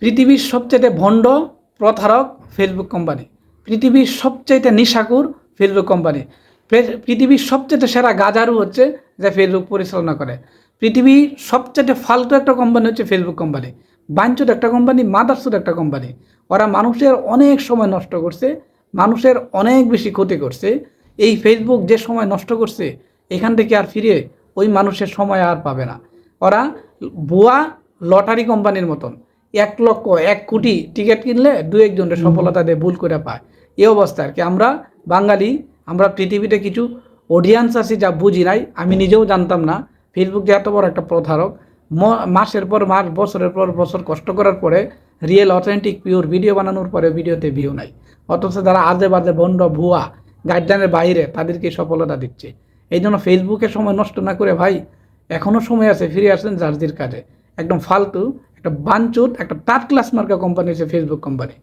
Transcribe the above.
পৃথিবীর সবচেয়ে ভণ্ড প্রতারক ফেসবুক কোম্পানি, পৃথিবীর সবচেয়ে নিশাকুর ফেসবুক কোম্পানি, পৃথিবীর সবচেয়ে সেরা গাজারু হচ্ছে যে ফেসবুক পরিচালনা করে। পৃথিবীর সবচেয়ে ফালতু একটা কোম্পানি হচ্ছে ফেসবুক কোম্পানি, বাঞ্চুর একটা কোম্পানি, মাদারচুদ একটা কোম্পানি। ওরা মানুষের অনেক সময় নষ্ট করছে, মানুষের অনেক বেশি ক্ষতি করছে। এই ফেসবুক যে সময় নষ্ট করছে, এখান থেকে আর ফিরে ওই মানুষের সময় আর পাবে না। ওরা ভুয়া লটারি কোম্পানির মতন 1 লক্ষ 1 কোটি টিকিট কিনলে দু একজনের সফলতা দিয়ে ভুল করে পায়। এই অবস্থা আর কি। আমরা বাঙালি, আমরা পৃথিবীতে কিছু অডিয়েন্স আছে যা বুঝি নাই। আমি নিজেও জানতাম না ফেসবুক যে এত বড় একটা প্রতারক। মাসের পর মাস, বছরের পর বছর কষ্ট করার পরে রিয়েল অথেন্টিক পিওর ভিডিও বানানোর পরে ভিডিওতে ভিউ নাই, অথচ যারা আজে বাজে ভণ্ড ভুয়া গাইডলাইনের বাইরে তাদেরকে সফলতা দিচ্ছে। এই জন্য ফেসবুকে সময় নষ্ট না করে ভাই, এখনও সময় আছে, ফিরে আসেন জার্জির কাজে। একদম ফালতু একটা বাঞ্চুত একটা থার্ড ক্লাস মার্কা কোম্পানি হচ্ছে ফেসবুক কোম্পানি।